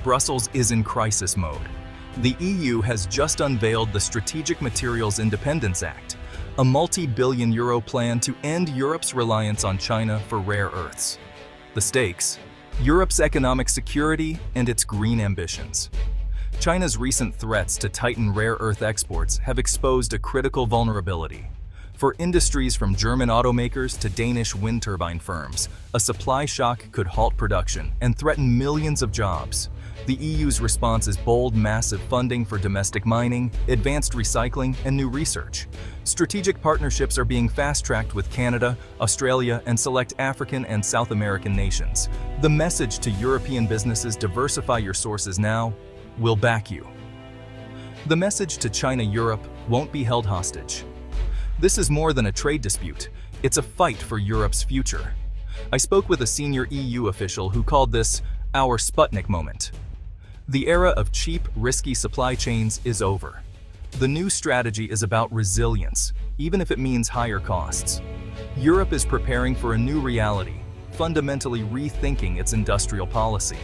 Brussels is in crisis mode. The EU has just unveiled the Strategic Materials Independence Act, a multi-billion-euro plan to end Europe's reliance on China for rare earths. The stakes: Europe's economic security and its green ambitions. China's recent threats to tighten rare earth exports have exposed a critical vulnerability. For industries from German automakers to Danish wind turbine firms, a supply shock could halt production and threaten millions of jobs. The EU's response is bold, massive funding for domestic mining, advanced recycling, and new research. Strategic partnerships are being fast-tracked with Canada, Australia, and select African and South American nations. The message to European businesses: diversify your sources now, we'll back you. The message to China-Europe: won't be held hostage. This is more than a trade dispute, it's a fight for Europe's future. I spoke with a senior EU official who called this our Sputnik moment. The era of cheap, risky supply chains is over. The new strategy is about resilience, even if it means higher costs. Europe is preparing for a new reality, fundamentally rethinking its industrial policy.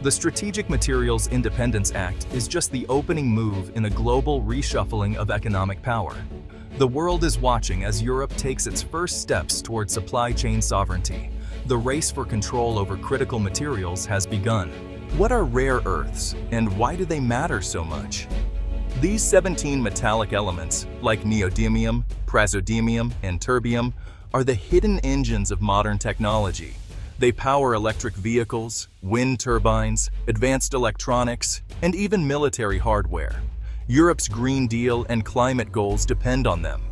The Strategic Materials Independence Act is just the opening move in a global reshuffling of economic power. The world is watching as Europe takes its first steps toward supply chain sovereignty. The race for control over critical materials has begun. What are rare earths, and why do they matter so much? These 17 metallic elements, like neodymium, praseodymium, and terbium, are the hidden engines of modern technology. They power electric vehicles, wind turbines, advanced electronics, and even military hardware. Europe's Green Deal and climate goals depend on them.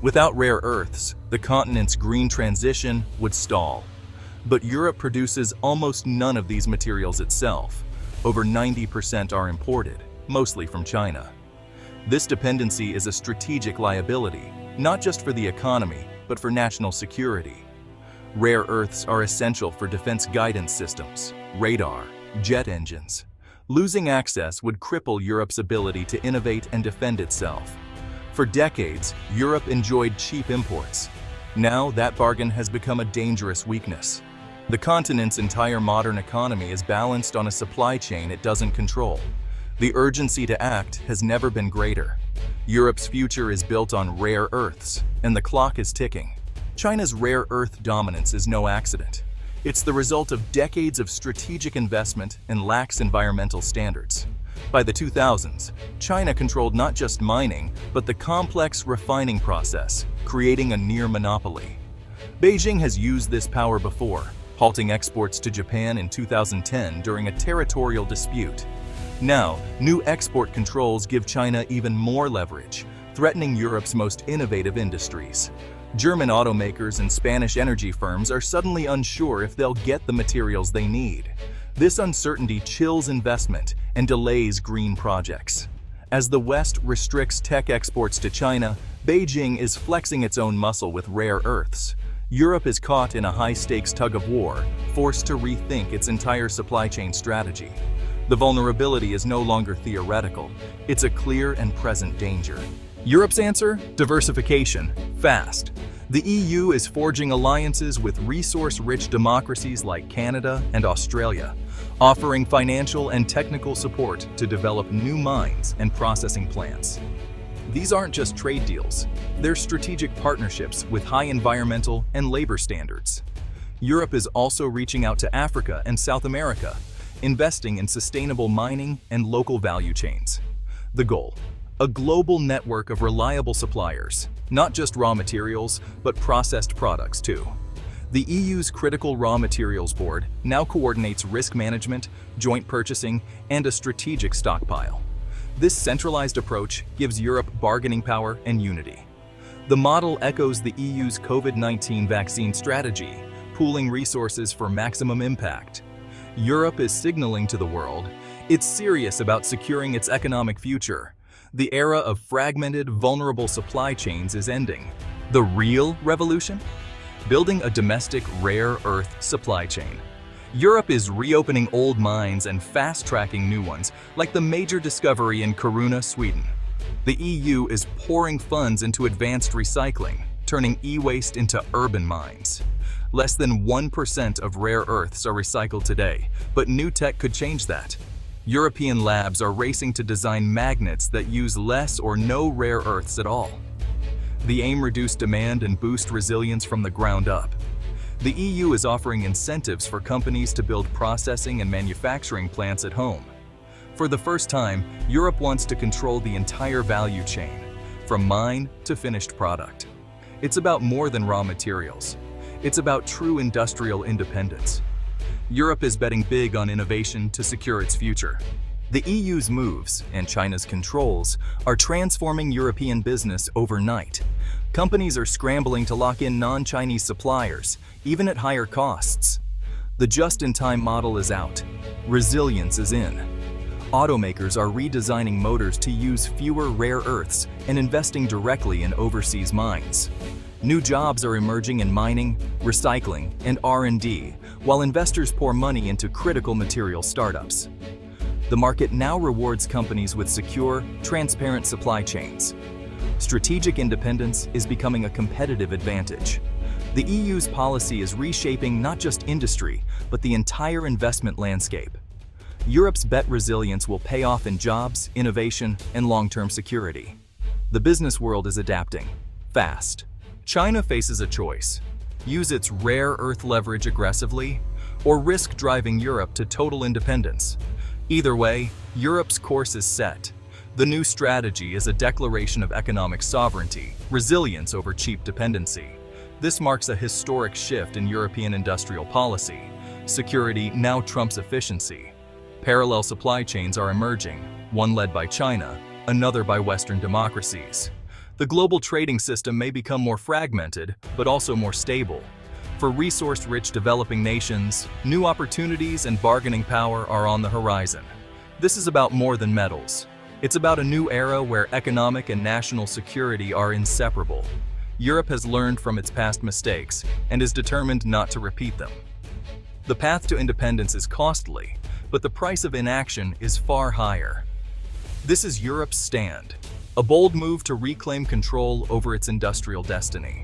Without rare earths, the continent's green transition would stall. But Europe produces almost none of these materials itself. Over 90% are imported, mostly from China. This dependency is a strategic liability, not just for the economy, but for national security. Rare earths are essential for defense guidance systems, radar, jet engines. Losing access would cripple Europe's ability to innovate and defend itself. For decades, Europe enjoyed cheap imports. Now that bargain has become a dangerous weakness. The continent's entire modern economy is balanced on a supply chain it doesn't control. The urgency to act has never been greater. Europe's future is built on rare earths, and the clock is ticking. China's rare earth dominance is no accident. It's the result of decades of strategic investment and lax environmental standards. By the 2000s, China controlled not just mining, but the complex refining process, creating a near monopoly. Beijing has used this power before, halting exports to Japan in 2010 during a territorial dispute. Now, new export controls give China even more leverage, threatening Europe's most innovative industries. German automakers and Spanish energy firms are suddenly unsure if they'll get the materials they need. This uncertainty chills investment and delays green projects. As the West restricts tech exports to China, Beijing is flexing its own muscle with rare earths. Europe is caught in a high-stakes tug-of-war, forced to rethink its entire supply chain strategy. The vulnerability is no longer theoretical, it's a clear and present danger. Europe's answer? Diversification. Fast. The EU is forging alliances with resource-rich democracies like Canada and Australia, offering financial and technical support to develop new mines and processing plants. These aren't just trade deals, they're strategic partnerships with high environmental and labor standards. Europe is also reaching out to Africa and South America, investing in sustainable mining and local value chains. The goal: a global network of reliable suppliers, not just raw materials, but processed products too. The EU's Critical Raw Materials Board now coordinates risk management, joint purchasing, and a strategic stockpile. This centralized approach gives Europe bargaining power and unity. The model echoes the EU's COVID-19 vaccine strategy, pooling resources for maximum impact. Europe is signaling to the world it's serious about securing its economic future. The era of fragmented, vulnerable supply chains is ending. The real revolution? Building a domestic rare earth supply chain. Europe is reopening old mines and fast-tracking new ones, like the major discovery in Kiruna, Sweden. The EU is pouring funds into advanced recycling, turning e-waste into urban mines. Less than 1% of rare earths are recycled today, but new tech could change that. European labs are racing to design magnets that use less or no rare earths at all. The aim reduce demand and boost resilience from the ground up. The EU is offering incentives for companies to build processing and manufacturing plants at home. For the first time, Europe wants to control the entire value chain, from mine to finished product. It's about more than raw materials. It's about true industrial independence. Europe is betting big on innovation to secure its future. The EU's moves, and China's controls, are transforming European business overnight. Companies are scrambling to lock in non-Chinese suppliers, even at higher costs. The just-in-time model is out. Resilience is in. Automakers are redesigning motors to use fewer rare earths and investing directly in overseas mines. New jobs are emerging in mining, recycling, and R&D, while investors pour money into critical material startups. The market now rewards companies with secure, transparent supply chains. Strategic independence is becoming a competitive advantage. The EU's policy is reshaping not just industry, but the entire investment landscape. Europe's bet resilience will pay off in jobs, innovation, and long-term security. The business world is adapting, fast. China faces a choice: use its rare earth leverage aggressively, or risk driving Europe to total independence. Either way, Europe's course is set. The new strategy is a declaration of economic sovereignty, resilience over cheap dependency. This marks a historic shift in European industrial policy. Security now trumps efficiency. Parallel supply chains are emerging, one led by China, another by Western democracies. The global trading system may become more fragmented, but also more stable. For resource-rich developing nations, new opportunities and bargaining power are on the horizon. This is about more than metals. It's about a new era where economic and national security are inseparable. Europe has learned from its past mistakes and is determined not to repeat them. The path to independence is costly, but the price of inaction is far higher. This is Europe's stand, a bold move to reclaim control over its industrial destiny.